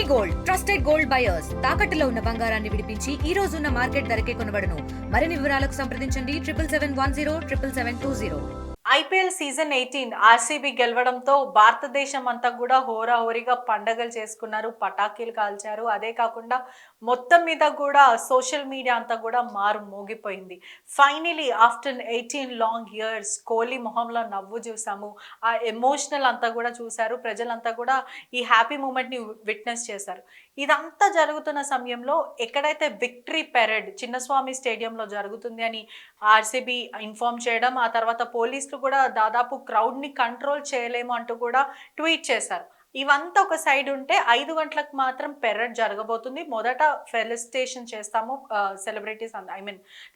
Gold trusted gold buyers తాకట్టులో ఉన్న బంగారాన్ని విడిపించి ఈ రోజు ఉన్న మార్కెట్ ధరకే కొనబడును. మరిన్ని వివరాలకు సంప్రదించండి 7771077720. ఐపీఎల్ సీజన్ 18 ఆర్సీబీ గెలవడంతో భారతదేశం అంతా కూడా హోరాహోరీగా పండగలు చేసుకున్నారు, పటాకీలు కాల్చారు. అదే కాకుండా మొత్తం మీద కూడా సోషల్ మీడియా అంతా కూడా మారు మోగిపోయింది. Finally after 18 long years Kohli మొహంలో నవ్వు చూసాము. ఆ ఎమోషనల్ అంతా కూడా చూశారు. ప్రజలంతా కూడా ఈ హ్యాపీ మూమెంట్ని విట్నెస్ చేశారు. ఇదంతా జరుగుతున్న సమయంలో ఎక్కడైతే విక్టరీ పెరేడ్ చిన్నస్వామి స్టేడియంలో జరుగుతుంది అని ఆర్సీబీ ఇన్ఫార్మ్ చేయడం, ఆ తర్వాత పోలీసులు కూడా దాదాపు క్రౌడ్ని కంట్రోల్ చేయలేము అంటూ కూడా ట్వీట్ చేశారు. ఇవంతా ఒక సైడ్ ఉంటే 5 గంటలకు మాత్రం పెరేడ్ జరగబోతుంది. మొదట ఫెలిసిటేషన్ చేస్తాము సెలబ్రిటీస్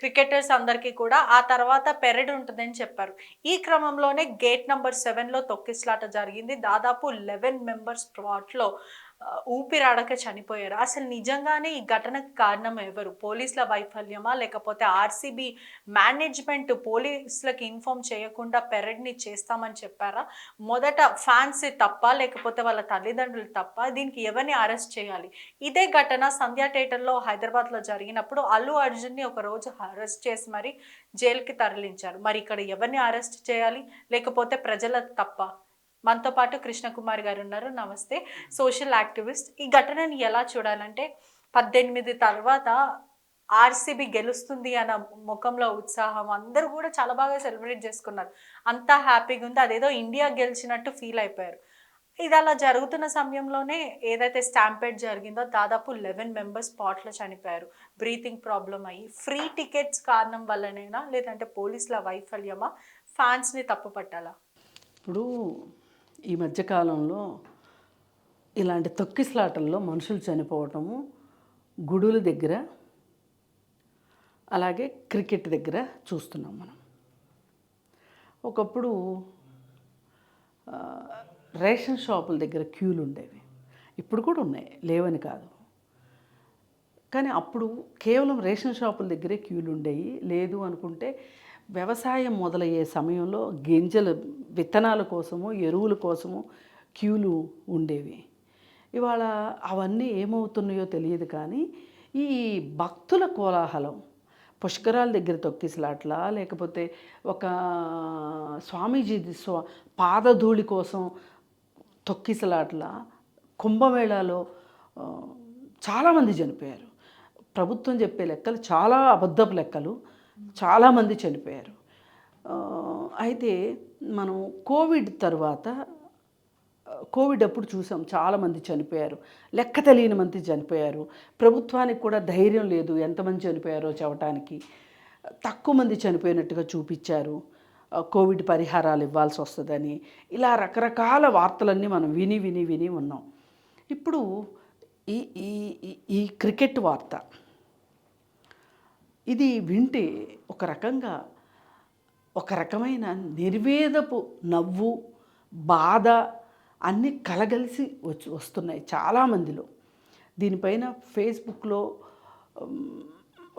క్రికెటర్స్ అందరికీ కూడా, ఆ తర్వాత పెరేడ్ ఉంటుందని చెప్పారు. ఈ క్రమంలోనే గేట్ నెంబర్ 7లో తొక్కిసలాట జరిగింది. దాదాపు 11 మెంబర్స్ స్పాట్లో ఊపిరాడక చనిపోయారు. అసలు నిజంగానే ఈ ఘటనకు కారణం ఎవరు? పోలీసుల వైఫల్యమా, లేకపోతే ఆర్సీబీ మేనేజ్మెంట్ పోలీసులకు ఇన్ఫార్మ్ చేయకుండా పెరేడ్ని చేస్తామని చెప్పారా? మొదట ఫ్యాన్స్ తప్ప, లేకపోతే వాళ్ళ తల్లిదండ్రులు తప్ప? దీనికి ఎవరిని అరెస్ట్ చేయాలి? ఇదే ఘటన సంధ్యా థియేటర్లో హైదరాబాద్లో జరిగినప్పుడు అల్లు అర్జున్ని ఒక రోజు అరెస్ట్ చేసి మరి జైలుకి తరలించారు. మరి ఇక్కడ ఎవరిని అరెస్ట్ చేయాలి, లేకపోతే ప్రజల తప్ప? మనతో పాటు కృష్ణకుమార్ గారు ఉన్నారు. నమస్తే. Social activist. ఈ ఘటనని ఎలా చూడాలంటే 18 తర్వాత ఆర్సీబీ గెలుస్తుంది అన్న ముఖంలో ఉత్సాహం, అందరూ కూడా చాలా బాగా సెలబ్రేట్ చేసుకున్నారు. అంతా హ్యాపీగా ఉంది, అదేదో ఇండియా గెలిచినట్టు ఫీల్ అయిపోయారు. ఇది అలా జరుగుతున్న సమయంలోనే ఏదైతే స్టాంపేడ్ జరిగిందో దాదాపు 11 మెంబర్స్ స్పాట్లో చనిపోయారు. బ్రీతింగ్ ప్రాబ్లం అయ్యి. ఫ్రీ టికెట్స్ కారణం వల్లనేనా, లేదంటే పోలీసుల వైఫల్యమా, ఫ్యాన్స్ని తప్పు పట్టాలా? ఇప్పుడు ఈ మధ్యకాలంలో ఇలాంటి తొక్కిసలాటల్లో మనుషులు చనిపోవటము గుడుల దగ్గర, అలాగే క్రికెట్ దగ్గర చూస్తున్నాం మనం. ఒకప్పుడు రేషన్ షాపుల దగ్గర క్యూలు ఉండేవి, ఇప్పుడు కూడా ఉన్నాయి, లేవని కాదు. కానీ అప్పుడు కేవలం రేషన్ షాపుల దగ్గరే క్యూలు ఉండేవి. లేదు అనుకుంటే వ్యవసాయం మొదలయ్యే సమయంలో గింజల విత్తనాల కోసము, ఎరువుల కోసము క్యూలు ఉండేవి. ఇవాళ అవన్నీ ఏమవుతున్నాయో తెలియదు. కానీ ఈ భక్తుల కోలాహలం, పుష్కరాల దగ్గర తొక్కిసలాట్లా, లేకపోతే ఒక స్వామీజీ పాదధూళి కోసం తొక్కిసలాట్లా, కుంభమేళాలో చాలామంది చనిపోయారు. ప్రభుత్వం చెప్పే లెక్కలు చాలా అబద్ధపు లెక్కలు, చాలామంది చనిపోయారు. అయితే మనం కోవిడ్ తర్వాత, కోవిడ్ అప్పుడు చూసాం చాలామంది చనిపోయారు, లెక్క తెలియని మంది చనిపోయారు. ప్రభుత్వానికి కూడా ధైర్యం లేదు ఎంతమంది చనిపోయారో చెప్పడానికి. తక్కువ మంది చనిపోయినట్టుగా చూపించారు, కోవిడ్ పరిహారాలు ఇవ్వాల్సి వస్తుందని. ఇలా రకరకాల వార్తలన్నీ మనం విని విని విని ఉన్నాం. ఇప్పుడు ఈ ఈ ఈ క్రికెట్ వార్త ఇది వింటే ఒక రకమైన నిర్వేదపు నవ్వు, బాధ అన్నీ కలగలిసి వస్తున్నాయి చాలామందిలో. దీనిపైన ఫేస్బుక్లో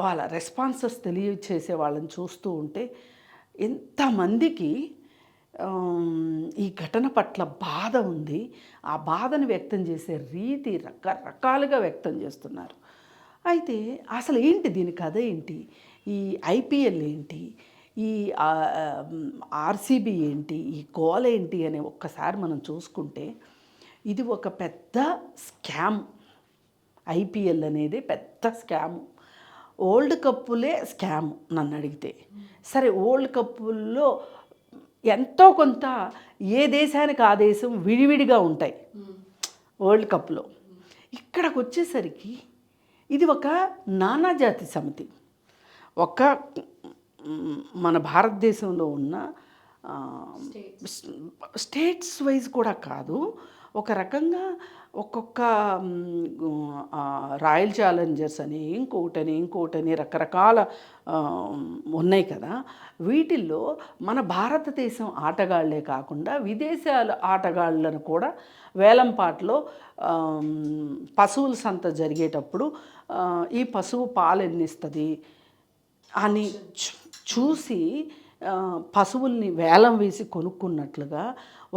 వాళ్ళ రెస్పాన్సెస్ తెలియచేసే వాళ్ళని చూస్తూ ఉంటే ఎంతమందికి ఈ ఘటన పట్ల బాధ ఉంది. ఆ బాధను వ్యక్తం చేసే రీతి రకరకాలుగా వ్యక్తం చేస్తున్నారు. అయితే అసలు ఏంటి దీని కథ ఏంటి? ఈ ఐపీఎల్ ఏంటి? ఈ ఆర్సీబీ ఏంటి? ఈ గోల ఏంటి అని ఒక్కసారి మనం చూసుకుంటే ఇది ఒక పెద్ద స్కామ్. ఐపీఎల్ అనేది పెద్ద స్కాము. వరల్డ్ కప్పులే స్కామ్ నన్ను అడిగితే. సరే, వరల్డ్ కప్పుల్లో ఎంతో కొంత ఏ దేశానికి ఆ దేశం విడివిడిగా ఉంటాయి వరల్డ్ కప్లో. ఇక్కడికి వచ్చేసరికి ఇది ఒక నానాజాతి సమితి. ఒక మన భారతదేశంలో ఉన్న స్టేట్స్ వైజ్ కూడా కాదు, ఒక రకంగా ఒక్కొక్క రాయల్ ఛాలెంజర్స్ అని ఇంకోటని రకరకాల ఉన్నాయి కదా. వీటిల్లో మన భారతదేశం ఆటగాళ్లే కాకుండా విదేశాల ఆటగాళ్లను కూడా వేలంపాట్లో పశువుల సంత జరిగేటప్పుడు ఈ పశువు పాలు ఎన్నిస్తుంది అని చూసి పశువుల్ని వేలం వేసి కొనుక్కున్నట్లుగా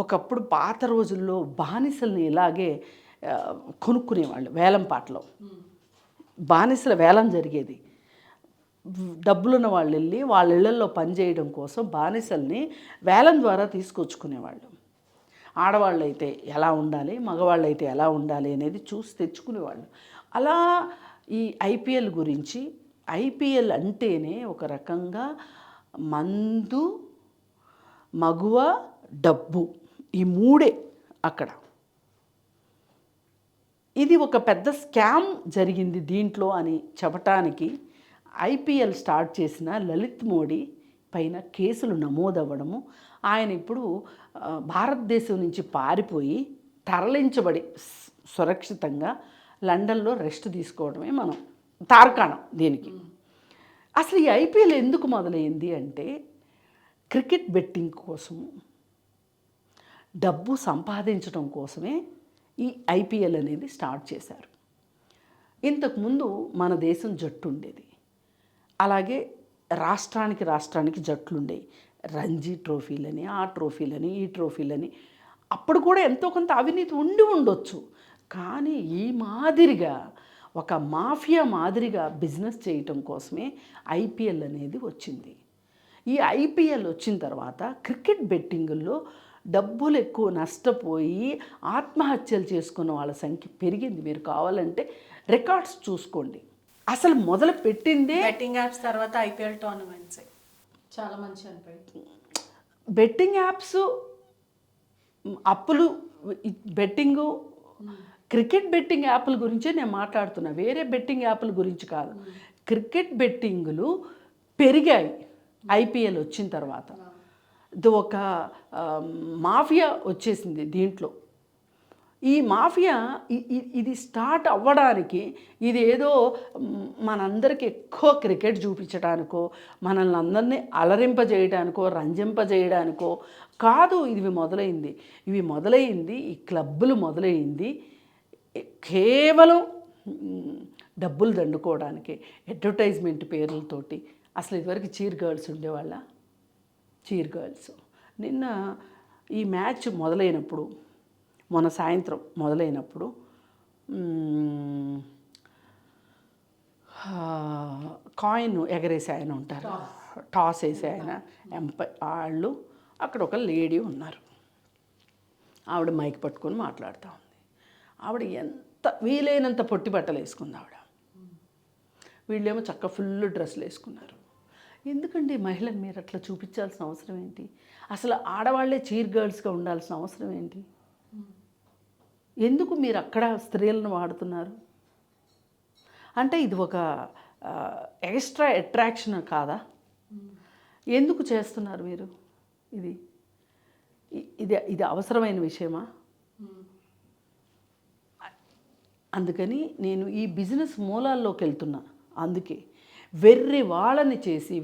ఒకప్పుడు పాత రోజుల్లో బానిసల్ని ఇలాగే కొనుక్కునేవాళ్ళు వేలం పాటలో. బానిసల వేలం జరిగేది. డబ్బులున్న వాళ్ళు వెళ్ళి వాళ్ళ ఇళ్లల్లో పనిచేయడం కోసం బానిసల్ని వేలం ద్వారా తీసుకొచ్చుకునేవాళ్ళు. ఆడవాళ్ళు అయితే ఎలా ఉండాలి, మగవాళ్ళు అయితే ఎలా ఉండాలి అనేది చూసి తెచ్చుకునేవాళ్ళు. అలా ఈ ఐపీఎల్ గురించి, ఐపీఎల్ అంటేనే ఒక రకంగా మందు, మగువ, డబ్బు, ఈ మూడే అక్కడ. ఇది ఒక పెద్ద స్కామ్ జరిగింది దీంట్లో అని చెప్పటానికి ఐపీఎల్ స్టార్ట్ చేసిన లలిత్ మోడీ పైన కేసులు నమోదవ్వడము, ఆయన ఇప్పుడు భారతదేశం నుంచి పారిపోయి తరలించబడి సురక్షితంగా లండన్లో రెస్ట్ తీసుకోవడమే మనం తార్కాణం దీనికి. అసలు ఈ ఐపీఎల్ ఎందుకు మొదలైంది అంటే క్రికెట్ బెట్టింగ్ కోసము, డబ్బు సంపాదించడం కోసమే ఈ ఐపీఎల్ అనేది స్టార్ట్ చేశారు. ఇంతకుముందు మన దేశం జట్టు ఉండేది, అలాగే రాష్ట్రానికి జట్లుండేవి. రంజీ ట్రోఫీలని, ఆ ట్రోఫీలని, ఈ ట్రోఫీలని. అప్పుడు కూడా ఎంతో కొంత అవినీతి ఉండొచ్చు. కానీ ఈ మాదిరిగా ఒక మాఫియా మాదిరిగా బిజినెస్ చేయటం కోసమే ఐపీఎల్ అనేది వచ్చింది. ఈ ఐపీఎల్ వచ్చిన తర్వాత క్రికెట్ బెట్టింగుల్లో డబ్బులు ఎక్కువ నష్టపోయి ఆత్మహత్యలు చేసుకున్న వాళ్ళ సంఖ్య పెరిగింది. మీరు కావాలంటే రికార్డ్స్ చూసుకోండి. అసలు మొదలు పెట్టిందే బెట్టింగ్ యాప్స్, తర్వాత ఐపీఎల్ టోర్నమెంట్స్ చాలా మంచి అనిపోయింది. బెట్టింగ్ యాప్స్, అప్పులు, బెట్టింగు, క్రికెట్ బెట్టింగ్ యాప్ల గురించే నేను మాట్లాడుతున్నా, వేరే బెట్టింగ్ యాప్ల గురించి కాదు. క్రికెట్ బెట్టింగులు పెరిగాయి ఐపీఎల్ వచ్చిన తర్వాత. ఇది ఒక మాఫియా వచ్చేసింది దీంట్లో. ఈ మాఫియా ఇది స్టార్ట్ అవ్వడానికి ఇది ఏదో మనందరికి ఎక్కువ క్రికెట్ చూపించడానికో, మనల్ని అందరినీ అలరింపజేయడానికో, రంజింపజేయడానికో కాదు ఇవి మొదలైంది. ఈ క్లబ్బులు మొదలైంది కేవలం డబ్బులు దండుకోవడానికి, అడ్వర్టైజ్మెంట్ పేర్లతోటి. అసలు ఇదివరకు చీర్ గర్ల్స్ ఉండేవాళ్ళ, చీర్ గర్ల్స్. నిన్న ఈ మ్యాచ్ మొదలైనప్పుడు, మొన్న సాయంత్రం మొదలైనప్పుడు కాయిన్ ఎగరేసే ఆయన ఉంటారు, టాస్ వేసే ఆయన, వాళ్ళు అక్కడ ఒక లేడీ ఉన్నారు. ఆవిడ మైక్ పట్టుకొని మాట్లాడుతూ ఉంది. ఆవిడ ఎంత వీలైనంత పొట్టి బట్టలు వేసుకుంది ఆవిడ. వీళ్ళేమో చక్క ఫుల్ డ్రెస్సులు వేసుకున్నారు. ఎందుకండి మహిళలు మీరు అట్లా చూపించాల్సిన అవసరం ఏంటి? అసలు ఆడవాళ్లే చీర్ గర్ల్స్గా ఉండాల్సిన అవసరం ఏంటి? ఎందుకు మీరు అక్కడ స్త్రీలను వాడుతున్నారు? అంటే ఇది ఒక ఎక్స్ట్రా అట్రాక్షన్ కాదా? ఎందుకు చేస్తున్నారు మీరు? ఇది అవసరమైన విషయమా? అందుకని నేను ఈ బిజినెస్ మూలాల్లోకి వెళ్తున్నా. అందుకే వెర్రి వాళ్ళని చేసి,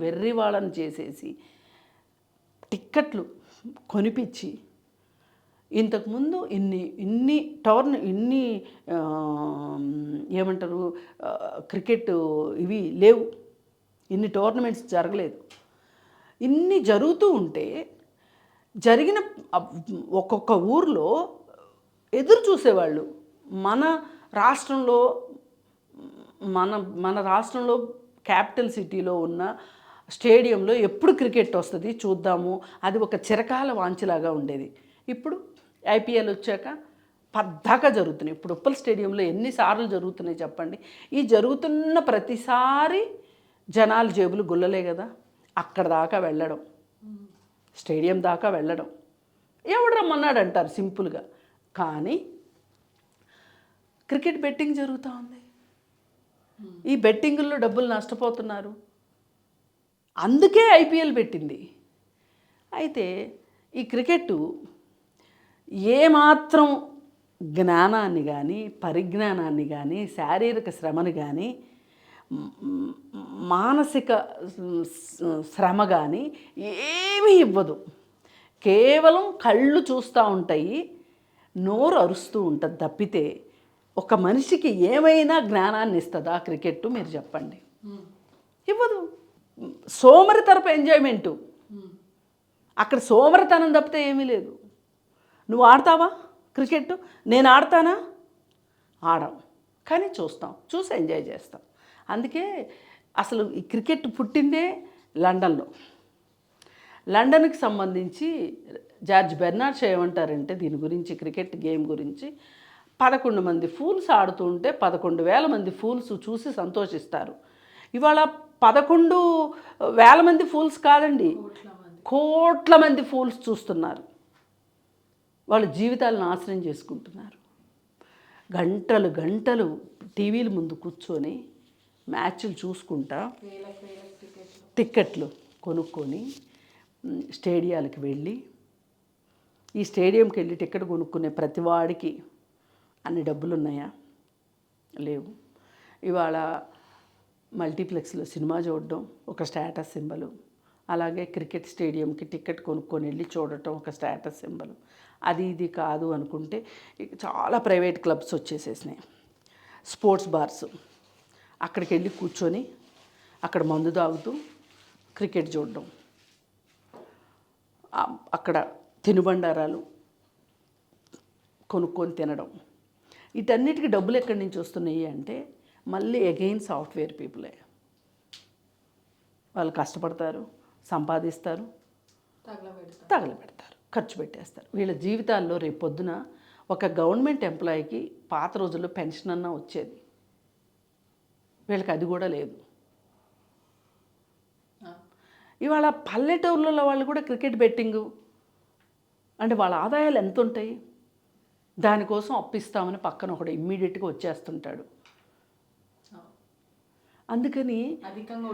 వెర్రి వాళ్ళని చేసేసి టిక్కెట్లు కొనిపించి, ఇంతకుముందు ఇన్ని ఏమంటారు క్రికెట్ ఇవి లేవు, ఇన్ని టోర్నమెంట్స్ జరగలేదు. ఇన్ని జరుగుతూ ఉంటే జరిగిన ఒక్కొక్క ఊర్లో ఎదురు చూసేవాళ్ళు. మన రాష్ట్రంలో క్యాపిటల్ సిటీలో ఉన్న స్టేడియంలో ఎప్పుడు క్రికెట్ వస్తుంది చూద్దాము, అది ఒక చిరకాల వాంఛలాగా ఉండేది. ఇప్పుడు ఐపీఎల్ వచ్చాక పద్దాకా జరుగుతున్నాయి. ఇప్పుడు ఉప్పల్ స్టేడియంలో ఎన్నిసార్లు జరుగుతున్నాయి చెప్పండి? ఈ జరుగుతున్న ప్రతిసారి జనాలు జేబులు గుల్లలే కదా. అక్కడ దాకా వెళ్ళడం, స్టేడియం దాకా వెళ్ళడం, ఎవడు రమ్మన్నాడు అంటారు సింపుల్గా. కానీ క్రికెట్ బెట్టింగ్ జరుగుతూ ఉంది. ఈ బెట్టింగుల్లో డబ్బులు నష్టపోతున్నారు. అందుకే ఐపీఎల్ పెట్టింది. అయితే ఈ క్రికెట్ ఏమాత్రం జ్ఞానాన్ని కానీ, పరిజ్ఞానాన్ని కానీ, శారీరక శ్రమను కానీ, మానసిక శ్రమ కానీ ఏమీ ఇవ్వదు. కేవలం కళ్ళు చూస్తూ ఉంటాయి, నోరు అరుస్తూ ఉంటుంది తప్పితే ఒక మనిషికి ఏమైనా జ్ఞానాన్ని ఇస్తుందా క్రికెట్? మీరు చెప్పండి. ఇవ్వదు. సోమరితరపు ఎంజాయ్మెంటు. అక్కడ సోమరితనం తప్పితే ఏమీ లేదు. నువ్వు ఆడతావా? క్రికెట్ నేను ఆడతానా? ఆడం, కానీ చూస్తాం, చూసి ఎంజాయ్ చేస్తాం. అందుకే అసలు ఈ క్రికెట్ పుట్టిందే లండన్లో. లండన్కి సంబంధించి జార్జ్ బెర్నార్డ్ షా ఏమంటారంటే దీని గురించి, క్రికెట్ గేమ్ గురించి, 11 మంది ఫూల్స్ ఆడుతుంటే 11,000 మంది ఫూల్స్ చూసి సంతోషిస్తారు. ఇవాళ 11,000 మంది ఫూల్స్ కాదండి, కోట్ల మంది ఫూల్స్ చూస్తున్నారు. వాళ్ళ జీవితాలను నాశనం చేసుకుంటున్నారు. గంటలు గంటలు టీవీల ముందు కూర్చొని మ్యాచ్లు చూసుకుంటా టిక్కెట్లు కొనుక్కొని స్టేడియాలకు వెళ్ళి, ఈ స్టేడియంకి వెళ్ళి టికెట్ కొనుక్కునే ప్రతి వాడికి అన్ని డబ్బులు ఉన్నాయా? లేవు. ఇవాళ మల్టీప్లెక్స్లో సినిమా చూడడం ఒక స్టేటస్ సింబలు, అలాగే క్రికెట్ స్టేడియంకి టికెట్ కొనుక్కొని వెళ్ళి చూడటం ఒక స్టేటస్ సింబలు. అది ఇది కాదు అనుకుంటే చాలా ప్రైవేట్ క్లబ్స్ వచ్చేసేసినాయి, స్పోర్ట్స్ బార్స్. అక్కడికి వెళ్ళి కూర్చొని అక్కడ మందు తాగుతూ క్రికెట్ చూడడం, అక్కడ తినుబండారాలు కొనుక్కొని తినడం. వీటన్నిటికీ డబ్బులు ఎక్కడి నుంచి వస్తున్నాయి అంటే మళ్ళీ అగైన్ సాఫ్ట్వేర్ పీపులే. వాళ్ళు కష్టపడతారు, సంపాదిస్తారు, తగలబెడతారు, ఖర్చు పెట్టేస్తారు. వీళ్ళ జీవితాల్లో రేపు పొద్దున ఒక గవర్నమెంట్ ఎంప్లాయీకి పాత రోజుల్లో పెన్షన్ అన్నా వచ్చేది, వీళ్ళకి అది కూడా లేదు. ఇవాళ పల్లెటూర్లలో వాళ్ళు కూడా క్రికెట్ బెట్టింగు అంటే వాళ్ళ ఆదాయాలు ఎంత ఉంటాయి? దానికోసం అప్పిస్తామని పక్కన ఒకడు ఇమ్మీడియట్గా వచ్చేస్తుంటాడు. అందుకని అధికంగా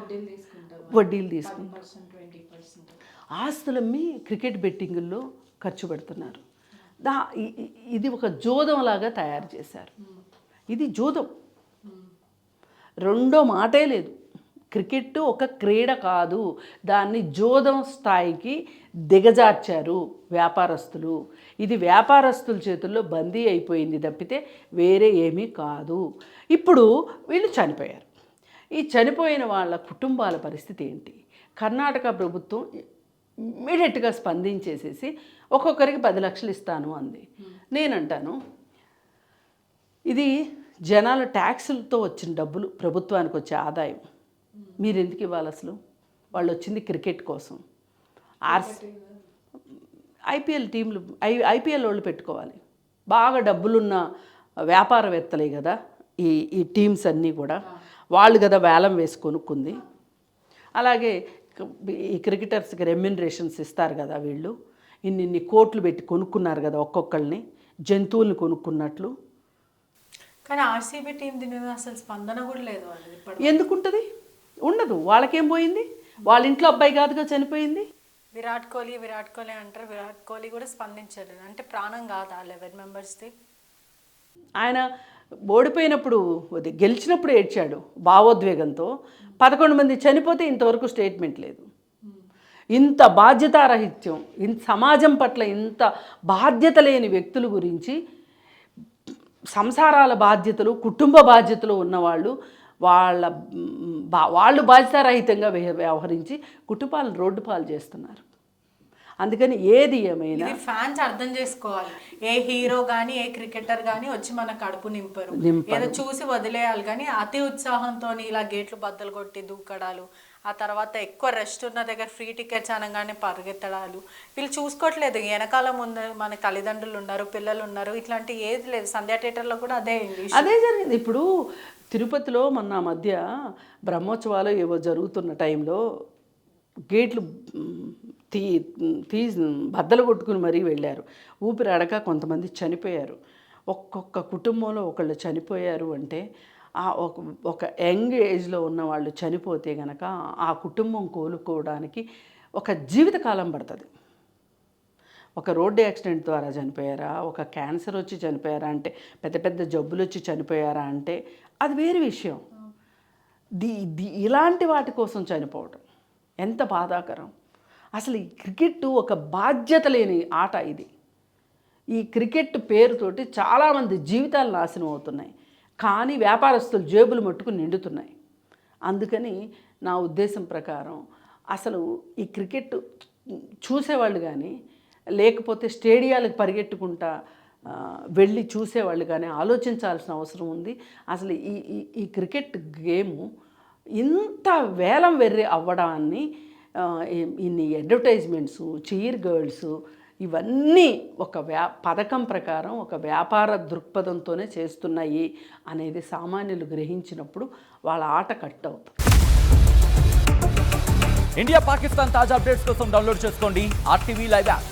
వడ్డీలు తీసుకుంటారు, ఆస్తులమ్మి క్రికెట్ బెట్టింగుల్లో ఖర్చు పెడుతున్నారు. ఇది ఒక జోదంలాగా తయారు చేశారు. ఇది జోదం, రెండో మాటే లేదు. క్రికెట్ ఒక క్రీడ కాదు, దాన్ని జోదం స్థాయికి దిగజార్చారు వ్యాపారస్తులు. ఇది వ్యాపారస్తుల చేతుల్లో బందీ అయిపోయింది తప్పితే వేరే ఏమీ కాదు. ఇప్పుడు వీళ్ళు చనిపోయారు. ఈ చనిపోయిన వాళ్ళ కుటుంబాల పరిస్థితి ఏంటి? కర్ణాటక ప్రభుత్వం ఇమ్మీడియట్గా స్పందించేసేసి ఒక్కొక్కరికి 10 లక్షలు ఇస్తాను అంది. నేనంటాను, ఇది జనాల ట్యాక్సులతో వచ్చిన డబ్బులు, ప్రభుత్వానికి వచ్చే ఆదాయం. మీరు ఎందుకు ఇవ్వాలి అసలు? వాళ్ళు వచ్చింది క్రికెట్ కోసం. ఐపీఎల్ టీంలు, ఐపీఎల్ వాళ్ళు పెట్టుకోవాలి. బాగా డబ్బులున్న వ్యాపారవేత్తలే కదా ఈ టీమ్స్ అన్నీ కూడా, వాళ్ళు కదా వేలం వేసి కొనుక్కుంది. అలాగే ఈ క్రికెటర్స్కి రెమ్యునరేషన్స్ ఇస్తారు కదా, వీళ్ళు ఇన్ని కోట్లు పెట్టి కొనుక్కున్నారు కదా ఒక్కొక్కళ్ళని, జంతువుల్ని కొనుక్కున్నట్లు. కానీ ఆర్సీబీ టీం దీని మీద అసలు స్పందన కూడా లేదు. ఎందుకుంటుంది? ఉండదు. వాళ్ళకేం పోయింది? వాళ్ళ ఇంట్లో అబ్బాయి కాదుగా చనిపోయింది. విరాట్ కోహ్లీ అంటారు, విరాట్ కోహ్లీ కూడా స్పందించలేదు. అంటే ప్రాణం కాదా 11 మెంబర్స్ది? ఆయన ఓడిపోయినప్పుడు, గెలిచినప్పుడు ఏడ్చాడు భావోద్వేగంతో. 11 మంది చనిపోతే ఇంతవరకు స్టేట్మెంట్ లేదు. ఇంత బాధ్యతారాహిత్యం, ఇంత సమాజం పట్ల ఇంత బాధ్యత లేని వ్యక్తుల గురించి, సంసారాల బాధ్యతలు, కుటుంబ బాధ్యతలు ఉన్నవాళ్ళు వాళ్ళు బాధ్యతారహితంగా వ్యవహరించి కుటుంబాలను రోడ్డు పాలు చేస్తున్నారు. అందుకని ఏది ఏమైనా ఫ్యాన్స్ అర్థం చేసుకోవాలి. ఏ హీరో కానీ ఏ క్రికెటర్ కానీ వచ్చి మన కడుపు నింపరు, ఏదో చూసి వదిలేయాలి. కానీ అతి ఉత్సాహంతో ఇలా గేట్లు బద్దలు కొట్టి దూకడాలు, ఆ తర్వాత ఎక్కువ రెస్ట్ ఉన్న దగ్గర ఫ్రీ టికెట్స్ అనగానే పరిగెత్తడాలు, వీళ్ళు చూసుకోవట్లేదు. వెనకాల ముందు మన తల్లిదండ్రులు ఉన్నారు, పిల్లలు ఉన్నారు, ఇట్లాంటి ఏది లేదు. సంధ్యా థియేటర్లో కూడా అదే జరిగింది. ఇప్పుడు తిరుపతిలో మొన్న మధ్య బ్రహ్మోత్సవాలు ఏవో జరుగుతున్న టైంలో గేట్లు బద్దలు కొట్టుకుని మరీ వెళ్ళారు. ఊపిరాడక కొంతమంది చనిపోయారు. ఒక్కొక్క కుటుంబంలో ఒకళ్ళు చనిపోయారు అంటే, ఒక యంగ్ ఏజ్లో ఉన్న వాళ్ళు చనిపోతే కనుక ఆ కుటుంబం కోలుకోవడానికి ఒక జీవితకాలం పడుతుంది. ఒక రోడ్డు యాక్సిడెంట్ ద్వారా చనిపోయారా, ఒక క్యాన్సర్ వచ్చి చనిపోయారా అంటే, పెద్ద పెద్ద జబ్బులు వచ్చి చనిపోయారా అంటే అది వేరే విషయం. ఇలాంటి వాటి కోసం చనిపోవటం ఎంత బాధాకరం. అసలు ఈ క్రికెట్ ఒక బాధ్యత లేని ఆట ఇది. ఈ క్రికెట్ పేరుతోటి చాలామంది జీవితాలు నాశనం అవుతున్నాయి, కానీ వ్యాపారస్తులు జేబులు మట్టుకు నిండుతున్నాయి. అందుకని నా ఉద్దేశం ప్రకారం అసలు ఈ క్రికెట్ చూసేవాళ్ళు కానీ, లేకపోతే స్టేడియాలకు పరిగెట్టుకుంటా వెళ్ళి చూసేవాళ్ళు కానీ ఆలోచించాల్సిన అవసరం ఉంది. అసలు ఈ క్రికెట్ గేము ఇంత వేలం వెర్రి అవ్వడాన్ని ఇన్ని అడ్వర్టైజ్మెంట్స్, చీర్ గర్ల్స్ ఇవన్నీ ఒక పథకం ప్రకారం ఒక వ్యాపార దృక్పథంతోనే చేస్తున్నాయి అనేది సామాన్యులు గ్రహించినప్పుడు వాళ్ళ ఆట కట్ అవుతుంది. ఇండియా పాకిస్తాన్ తాజా అప్డేట్స్ కోసం డౌన్లోడ్ చేసుకోండి RTV లైవ్ యాప్.